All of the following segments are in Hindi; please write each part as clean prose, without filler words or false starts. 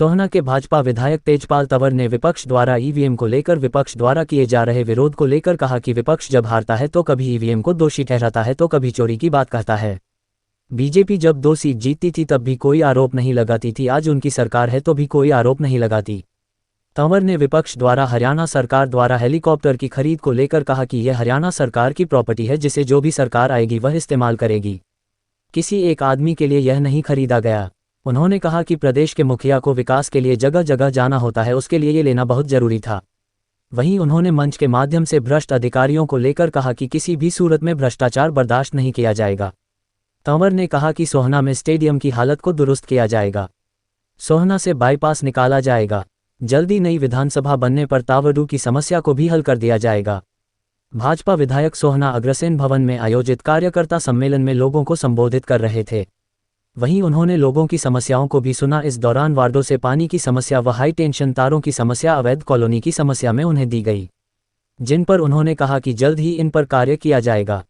सोहना के भाजपा विधायक तेजपाल तंवर ने विपक्ष द्वारा ईवीएम को लेकर विपक्ष द्वारा किए जा रहे विरोध को लेकर कहा कि विपक्ष जब हारता है तो कभी ईवीएम को दोषी ठहराता है तो कभी चोरी की बात कहता है। बीजेपी जब 2 सीट जीतती थी तब भी कोई आरोप नहीं लगाती थी, आज उनकी सरकार है तो भी कोई आरोप नहीं लगाती। तंवर ने विपक्ष द्वारा हरियाणा सरकार द्वारा हेलीकॉप्टर की खरीद को लेकर कहा कि यह हरियाणा सरकार की प्रॉपर्टी है जिसे जो भी सरकार आएगी वह इस्तेमाल करेगी, किसी एक आदमी के लिए यह नहीं खरीदा गया। उन्होंने कहा कि प्रदेश के मुखिया को विकास के लिए जगह जगह जाना होता है, उसके लिए ये लेना बहुत जरूरी था। वहीं उन्होंने मंच के माध्यम से भ्रष्ट अधिकारियों को लेकर कहा कि किसी भी सूरत में भ्रष्टाचार बर्दाश्त नहीं किया जाएगा। तंवर ने कहा कि सोहना में स्टेडियम की हालत को दुरुस्त किया जाएगा, सोहना से बाईपास निकाला जाएगा, जल्दी नई विधानसभा बनने पर तावड़ू की समस्या को भी हल कर दिया जाएगा। भाजपा विधायक सोहना अग्रसेन भवन में आयोजित कार्यकर्ता सम्मेलन में लोगों को संबोधित कर रहे थे। वहीं उन्होंने लोगों की समस्याओं को भी सुना। इस दौरान वार्डों से पानी की समस्या व हाई टेंशन तारों की समस्या, अवैध कॉलोनी की समस्या में उन्हें दी गई, जिन पर उन्होंने कहा कि जल्द ही इन पर कार्य किया जाएगा।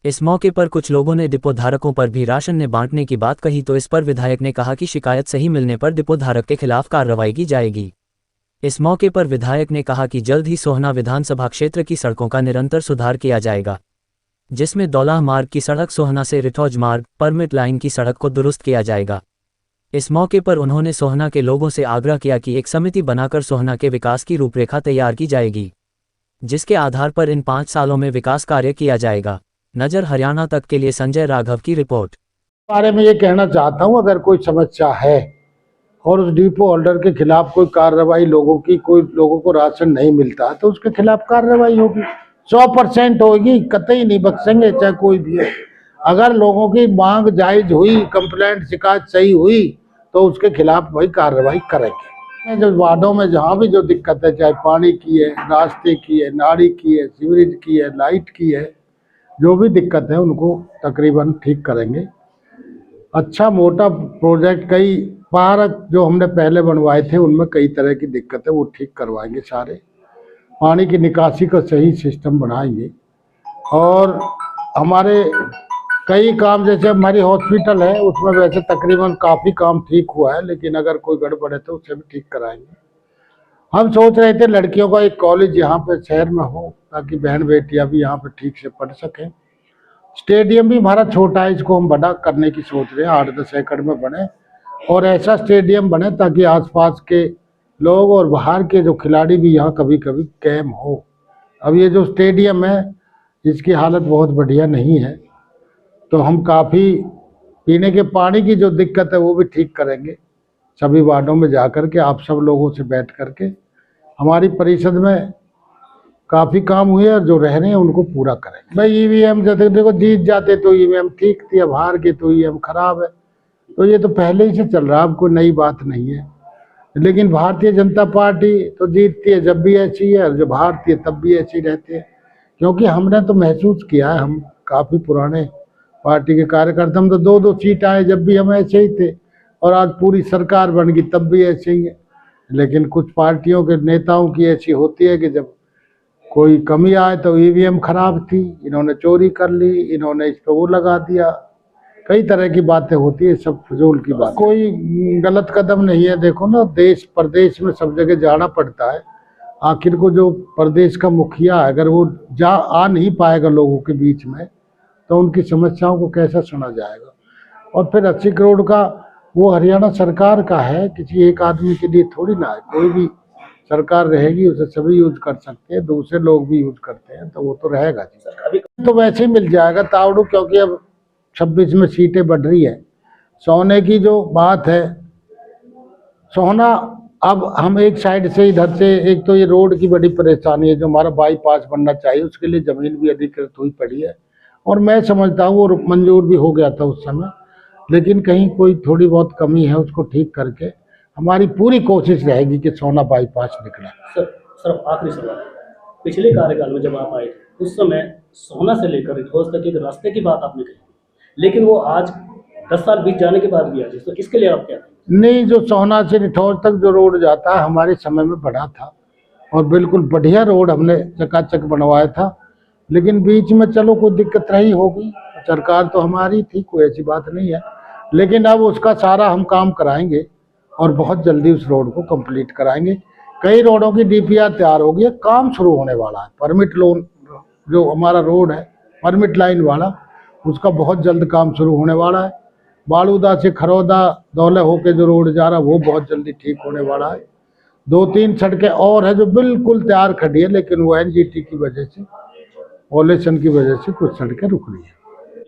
इस मौके पर कुछ लोगों ने डिपो धारकों पर भी राशन ने बांटने की बात कही, तो इस पर विधायक ने कहा कि शिकायत सही मिलने पर डिपो धारक के खिलाफ कार्रवाई की जाएगी। इस मौके पर विधायक ने कहा कि जल्द ही सोहना विधानसभा क्षेत्र की सड़कों का निरंतर सुधार किया जाएगा, जिसमें दौलाह मार्ग की सड़क, सोहना से रिठौज मार्ग, परमिट लाइन की सड़क को दुरुस्त किया जाएगा। इस मौके पर उन्होंने सोहना के लोगों से आग्रह किया कि एक समिति बनाकर सोहना के विकास की रूपरेखा तैयार की जाएगी, जिसके आधार पर इन 5 सालों में विकास कार्य किया जाएगा। नजर हरियाणा तक के लिए संजय राघव की रिपोर्ट। बारे में ये कहना चाहता हूँ, अगर कोई समस्या है और उस डिपो होल्डर के खिलाफ कोई कार्रवाई, कोई लोगों को राशन नहीं मिलता तो उसके खिलाफ कार्रवाई होगी, 100% होगी, कतई नहीं बख्शेंगे चाहे कोई भी है। अगर लोगों की मांग जायज हुई, कंप्लेंट शिकायत सही हुई तो उसके खिलाफ वही कार्रवाई करेंगे। जो वार्डों में जहाँ भी जो दिक्कत है, चाहे पानी की है, रास्ते की है, नाली की है, सीवरेज की है, लाइट की है, जो भी दिक्कत है उनको तकरीबन ठीक करेंगे। अच्छा मोटा प्रोजेक्ट, कई पार्क जो हमने पहले बनवाए थे उनमें कई तरह की दिक्कत है, वो ठीक करवाएंगे सारे। पानी की निकासी का सही सिस्टम बनाएंगे और हमारे कई काम, जैसे हमारी हॉस्पिटल है उसमें वैसे तकरीबन काफ़ी काम ठीक हुआ है, लेकिन अगर कोई गड़बड़ है तो उसे भी ठीक कराएंगे। हम सोच रहे थे लड़कियों का एक कॉलेज यहाँ पे शहर में हो ताकि बहन बेटियाँ भी यहाँ पे ठीक से पढ़ सकें। स्टेडियम भी हमारा छोटा है, इसको हम बड़ा करने की सोच रहे हैं, 8-10 एकड़ में बने और ऐसा स्टेडियम बने ताकि आसपास के लोग और बाहर के जो खिलाड़ी भी यहाँ कभी कभी कैम हो। अब ये जो स्टेडियम है इसकी हालत बहुत बढ़िया नहीं है, तो हम काफ़ी पीने के पानी की जो दिक्कत है वो भी ठीक करेंगे। सभी वार्डों में जा कर के आप सब लोगों से बैठ करके, हमारी परिषद में काफ़ी काम हुए और जो रह रहे हैं उनको पूरा करेंगे। भाई ईवीएम जैसे देखो, जीत जाते तो ईवीएम ठीक थी, अब हार के तो ईवीएम खराब है, तो ये तो पहले ही से चल रहा है, अब कोई नई बात नहीं है। लेकिन भारतीय जनता पार्टी तो जीतती है जब भी ऐसी है और जब हारती है तब भी ऐसी रहती है, क्योंकि हमने तो महसूस किया है, हम काफ़ी पुराने पार्टी के कार्यकर्ता, हम तो 2-2 सीट आए जब भी हम ऐसे ही थे और आज पूरी सरकार बन गई तब भी ऐसे ही है। लेकिन कुछ पार्टियों के नेताओं की ऐसी होती है कि जब कोई कमी आए तो ईवीएम खराब थी, इन्होंने चोरी कर ली, इन्होंने इस पर वो लगा दिया, कई तरह की बातें होती है, सब फजूल की बात। कोई गलत कदम नहीं है। देखो ना, देश प्रदेश में सब जगह जाना पड़ता है, आखिर को जो प्रदेश का मुखिया है अगर वो आ नहीं पाएगा लोगों के बीच में तो उनकी समस्याओं को कैसा सुना जाएगा। और फिर 80 करोड़ का वो हरियाणा सरकार का है, किसी एक आदमी के लिए थोड़ी ना है। कोई भी सरकार रहेगी उसे सभी यूज कर सकते हैं, दूसरे लोग भी यूज करते हैं, तो वो तो रहेगा जी। अभी तो वैसे ही मिल जाएगा तावड़ू, क्योंकि अब 26 में सीटें बढ़ रही है। सोने की जो बात है, सोना अब हम एक साइड से इधर से, एक तो ये रोड की बड़ी परेशानी है, जो हमारा बाईपास बनना चाहिए उसके लिए ज़मीन भी अधिकृत हुई पड़ी है और मैं समझता हूँ वो मंजूर भी हो गया था उस समय, लेकिन कहीं कोई थोड़ी बहुत कमी है, उसको ठीक करके हमारी पूरी कोशिश रहेगी कि सोना बाईपास निकले। सर आखिरी सवाल, पिछले कार्यकाल में जब आप आए थे उस समय सोना से लेकर रिठौज तक एक रास्ते की बात आपने कही, लेकिन वो आज 10 साल बीत जाने के बाद भी आज, तो इसके लिए आप क्या? नहीं, जो सोहना से रिठौज तक जो रोड जाता है हमारे समय में बड़ा था और बिल्कुल बढ़िया रोड हमने चकाचक बनवाया था, लेकिन बीच में चलो कोई दिक्कत रही होगी, सरकार तो हमारी थी, कोई ऐसी बात नहीं है, लेकिन अब उसका सारा हम काम कराएंगे और बहुत जल्दी उस रोड को कंप्लीट कराएंगे। कई रोडों की डीपीआर तैयार होगी, काम शुरू होने वाला है। परमिट लोन जो हमारा रोड है परमिट लाइन वाला, उसका बहुत जल्द काम शुरू होने वाला है। बालूदा से खरौदा दौले होके जो रोड जा रहा है वो बहुत जल्दी ठीक होने वाला है। 2-3 सड़कें और है जो बिल्कुल तैयार खड़ी है, लेकिन वो एनजीटी की वजह से, वॉल्यूशन की वजह से कुछ सड़कें रुक रही है।